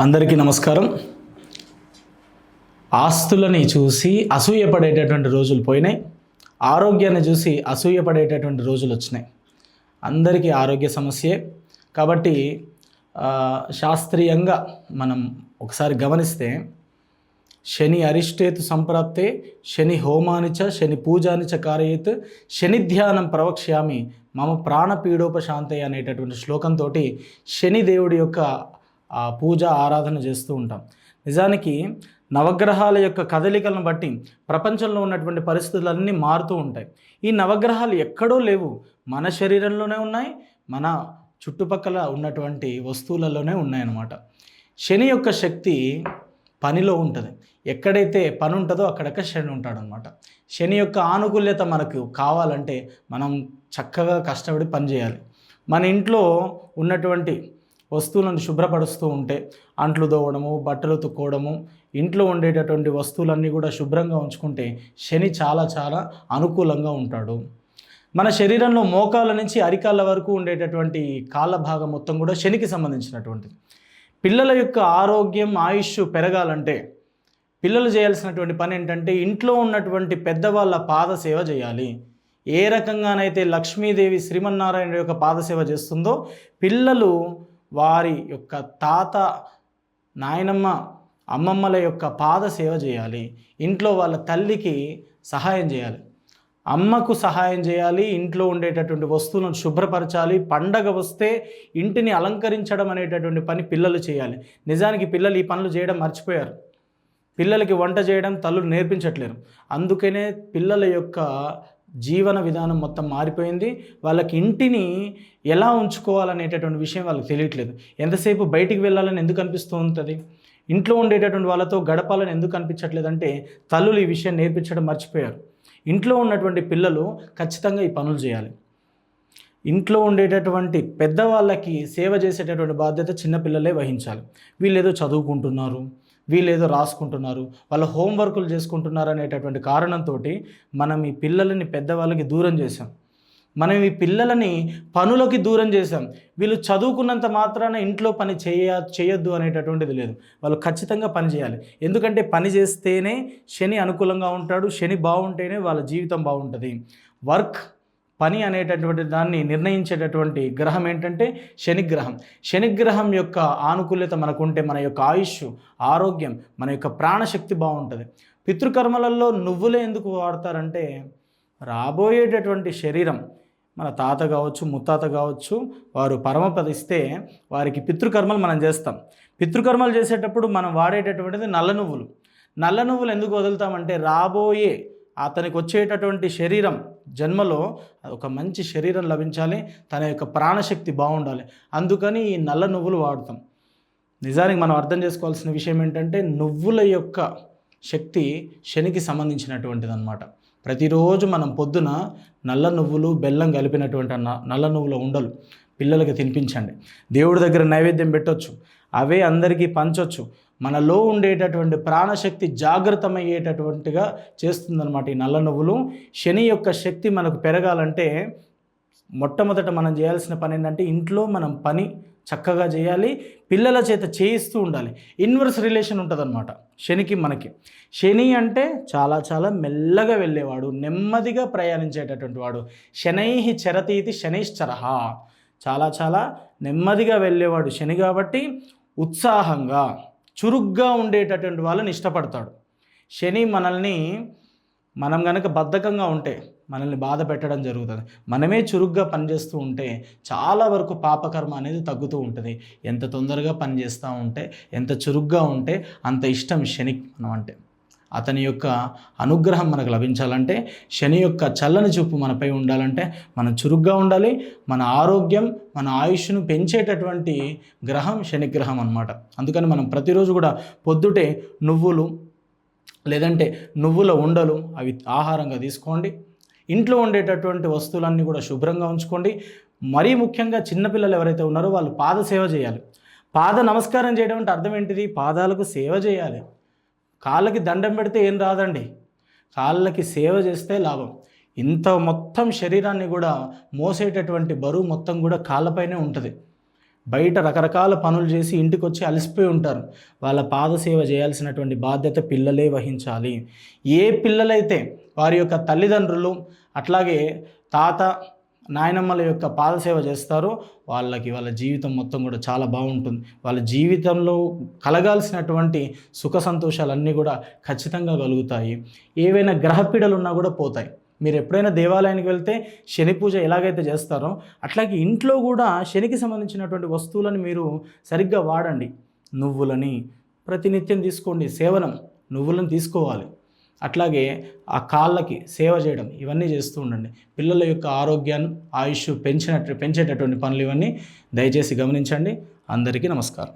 అందరికీ నమస్కారం. ఆస్తులని చూసి అసూయపడేటటువంటి రోజులు పోయినాయి. ఆరోగ్యాన్ని చూసి అసూయపడేటటువంటి రోజులు వచ్చినాయి. అందరికీ ఆరోగ్య సమస్యే. కాబట్టి శాస్త్రీయంగా మనం ఒకసారి గమనిస్తే శని అరిష్టేతు సంప్రాప్తే శని హోమానిచ శని పూజానిచ కారయేత్ శని ధ్యానం ప్రవక్ష్యామి మమ ప్రాణపీడోపశాంతయ అనేటటువంటి శ్లోకంతో శనిదేవుడి యొక్క పూజ ఆరాధన చేస్తూ ఉంటాం. నిజానికి నవగ్రహాల యొక్క కదలికలను బట్టి ప్రపంచంలో ఉన్నటువంటి పరిస్థితులన్నీ మారుతూ ఉంటాయి. ఈ నవగ్రహాలు ఎక్కడో లేవు, మన శరీరంలోనే ఉన్నాయి, మన చుట్టుపక్కల ఉన్నటువంటి వస్తువులలోనే ఉన్నాయన్నమాట. శని యొక్క శక్తి పనిలో ఉంటుంది. ఎక్కడైతే పని ఉంటుందో అక్కడక్కడ శని ఉంటాడనమాట. శని యొక్క ఆనుకూల్యత మనకు కావాలంటే మనం చక్కగా కష్టపడి పని చేయాలి. మన ఇంట్లో ఉన్నటువంటి వస్తువులను శుభ్రపరుస్తూ ఉంటే, అంట్లు తోవడము, బట్టలు తుక్కోవడము, ఇంట్లో ఉండేటటువంటి వస్తువులన్నీ కూడా శుభ్రంగా ఉంచుకుంటే శని చాలా చాలా అనుకూలంగా ఉంటాడు. మన శరీరంలో మోకాళ్ళ నుంచి అరికాళ్ళ వరకు ఉండేటటువంటి కాళ్ళ భాగం మొత్తం కూడా శనికి సంబంధించినటువంటిది. పిల్లల యొక్క ఆరోగ్యం, ఆయుష్ పెరగాలంటే పిల్లలు చేయాల్సినటువంటి పని ఏంటంటే ఇంట్లో ఉన్నటువంటి పెద్దవాళ్ళ పాదసేవ చేయాలి. ఏ రకంగానైతే లక్ష్మీదేవి శ్రీమన్నారాయణ యొక్క పాదసేవ చేస్తుందో పిల్లలు వారి యొక్క తాత, నాయనమ్మ, అమ్మమ్మల యొక్క పాదసేవ చేయాలి. ఇంట్లో వాళ్ళ తల్లికి సహాయం చేయాలి, అమ్మకు సహాయం చేయాలి, ఇంట్లో ఉండేటటువంటి వస్తువులను శుభ్రపరచాలి. పండగ వస్తే ఇంటిని అలంకరించడం అనేటటువంటి పని పిల్లలు చేయాలి. నిజానికి పిల్లలు ఈ పనులు చేయడం మర్చిపోయారు. పిల్లలకి వంట చేయడం తల్లులు నేర్పించట్లేరు. అందుకనే పిల్లల యొక్క జీవన విధానం మొత్తం మారిపోయింది. వాళ్ళకి ఇంటిని ఎలా ఉంచుకోవాలనేటటువంటి విషయం వాళ్ళకి తెలియట్లేదు. ఎంతసేపు బయటికి వెళ్ళాలని ఎందుకు అనిపిస్తూ ఉంటుంది, ఇంట్లో ఉండేటటువంటి వాళ్ళతో గడపాలని ఎందుకు అనిపించట్లేదంటే తల్లులు ఈ విషయం నేర్పించడం మర్చిపోయారు. ఇంట్లో ఉన్నటువంటి పిల్లలు ఖచ్చితంగా ఈ పనులు చేయాలి. ఇంట్లో ఉండేటటువంటి పెద్దవాళ్ళకి సేవ చేసేటటువంటి బాధ్యత చిన్నపిల్లలే వహించాలి. వీళ్ళేదో చదువుకుంటున్నారు, వీళ్ళేదో రాసుకుంటున్నారు, వాళ్ళ హోంవర్కులు చేసుకుంటున్నారు అనేటటువంటి కారణంతో మనం ఈ పిల్లలని పెద్దవాళ్ళకి దూరం చేసాం. మనం ఈ పిల్లలని పనులకి దూరం చేసాం. వీళ్ళు చదువుకున్నంత మాత్రాన ఇంట్లో పని చేయొద్దు అనేటటువంటిది లేదు. వాళ్ళు ఖచ్చితంగా పని చేయాలి. ఎందుకంటే పని చేస్తేనే శని అనుకూలంగా ఉంటాడు. శని బాగుంటేనే వాళ్ళ జీవితం బాగుంటుంది. వర్క్, పని అనేటటువంటి దాన్ని నిర్ణయించేటటువంటి గ్రహం ఏంటంటే శనిగ్రహం. శనిగ్రహం యొక్క ఆనుకూల్యత మనకుంటే మన యొక్క ఆయుష్, ఆరోగ్యం, మన యొక్క ప్రాణశక్తి బాగుంటుంది. పితృకర్మలలో నువ్వులే ఎందుకు వాడతారంటే రాబోయేటటువంటి శరీరం, మన తాత కావచ్చు, ముత్తాత కావచ్చు, వారు పరమపదిస్తే వారికి పితృకర్మలు మనం చేస్తాం. పితృకర్మలు చేసేటప్పుడు మనం వాడేటటువంటిది నల్ల నువ్వులు. నల్ల నువ్వులు ఎందుకు వదులుతామంటే రాబోయే అతనికి వచ్చేటటువంటి శరీరం, జన్మలో ఒక మంచి శరీరం లభించాలి, తన యొక్క ప్రాణశక్తి బాగుండాలి. అందుకని ఈ నల్ల నువ్వులు వాడతాం. నిజానికి మనం అర్థం చేసుకోవాల్సిన విషయం ఏంటంటే నువ్వుల యొక్క శక్తి శనికి సంబంధించినటువంటిది అన్నమాట. ప్రతిరోజు మనం పొద్దున నల్ల నువ్వులు, బెల్లం కలిపినటువంటి నల్ల నువ్వుల ఉండలు పిల్లలకి తినిపించండి. దేవుడి దగ్గర నైవేద్యం పెట్టవచ్చు, అవే అందరికీ పంచవచ్చు. మనలో ఉండేటటువంటి ప్రాణశక్తి జాగృతమయ్యేటటువంటిగా చేస్తుందన్నమాట ఈ నల్ల నువ్వులు. శని యొక్క శక్తి మనకు పెరగాలంటే మొట్టమొదట మనం చేయాల్సిన పని ఏంటంటే ఇంట్లో మనం పని చక్కగా చేయాలి, పిల్లల చేత చేయిస్తూ ఉండాలి. ఇన్వర్స్ రిలేషన్ ఉంటుందన్నమాట శనికి మనకి. శని అంటే చాలా చాలా మెల్లగా వెళ్ళేవాడు, నెమ్మదిగా ప్రయాణించేటటువంటి వాడు. శనైహి చరతీతి శనైశ్చరహ, చాలా చాలా నెమ్మదిగా వెళ్ళేవాడు శని. కాబట్టి ఉత్సాహంగా, చురుగ్గా ఉండేటటువంటి వాళ్ళని ఇష్టపడతాడు శని. మనం కనుక బద్ధకంగా ఉంటే మనల్ని బాధ పెట్టడం జరుగుతుంది. మనమే చురుగ్గా పనిచేస్తూ ఉంటే చాలా వరకు పాపకర్మ అనేది తగ్గుతూ ఉంటుంది. ఎంత తొందరగా పనిచేస్తూ ఉంటే, ఎంత చురుగ్గా ఉంటే అంత ఇష్టం శనికి మనం అంటే. అతని యొక్క అనుగ్రహం మనకు లభించాలంటే, శని యొక్క చల్లని చూపు మనపై ఉండాలంటే మనం చురుగ్గా ఉండాలి. మన ఆరోగ్యం, మన ఆయుష్ను పెంచేటటువంటి గ్రహం శనిగ్రహం అన్నమాట. అందుకని మనం ప్రతిరోజు కూడా పొద్దుటే నువ్వులు లేదంటే నువ్వుల ఉండలు అవి ఆహారంగా తీసుకోండి. ఇంట్లో ఉండేటటువంటి వస్తువులన్నీ కూడా శుభ్రంగా ఉంచుకోండి. మరీ ముఖ్యంగా చిన్నపిల్లలు ఎవరైతే ఉన్నారో వాళ్ళు పాద సేవ చేయాలి. పాద నమస్కారం చేయడం అంటే అర్థం ఏంటిది? పాదాలకు సేవ చేయాలి. కాళ్ళకి దండం పెడితే ఏం రాదండి, కాళ్ళకి సేవ చేస్తే లాభం. ఇంత మొత్తం శరీరాన్ని కూడా మోసేటటువంటి బరువు మొత్తం కూడా కాళ్ళపైనే ఉంటుంది. బయట రకరకాల పనులు చేసి ఇంటికి వచ్చి అలసిపోయి ఉంటారు. వాళ్ళ పాదసేవ చేయాల్సినటువంటి బాధ్యత పిల్లలే వహించాలి. ఏ పిల్లలైతే వారి యొక్క తల్లిదండ్రులు అట్లాగే తాత నాయనమ్మల యొక్క పాదసేవ చేస్తారో వాళ్ళ జీవితం మొత్తం కూడా చాలా బాగుంటుంది. వాళ్ళ జీవితంలో కలగాల్సినటువంటి సుఖ సంతోషాలన్నీ కూడా ఖచ్చితంగా కలుగుతాయి. ఏవైనా గ్రహపీడలు ఉన్నా కూడా పోతాయి. మీరు ఎప్పుడైనా దేవాలయానికి వెళ్తే శని పూజ ఎలాగైతే చేస్తారో అట్లాగే ఇంట్లో కూడా శనికి సంబంధించినటువంటి వస్తువులను మీరు సరిగ్గా వాడండి. నువ్వులని ప్రతినిత్యం తీసుకోండి. సేవనం నువ్వులను తీసుకోవాలి. అట్లాగే ఆ కాళ్ళకి సేవ చేయడం ఇవన్నీ చేస్తూ ఉండండి. పిల్లల యొక్క ఆరోగ్యాన్ని ఆయుష్ పెంచేటటువంటి పనులు ఇవన్నీ దయచేసి గమనించండి. అందరికీ నమస్కారం.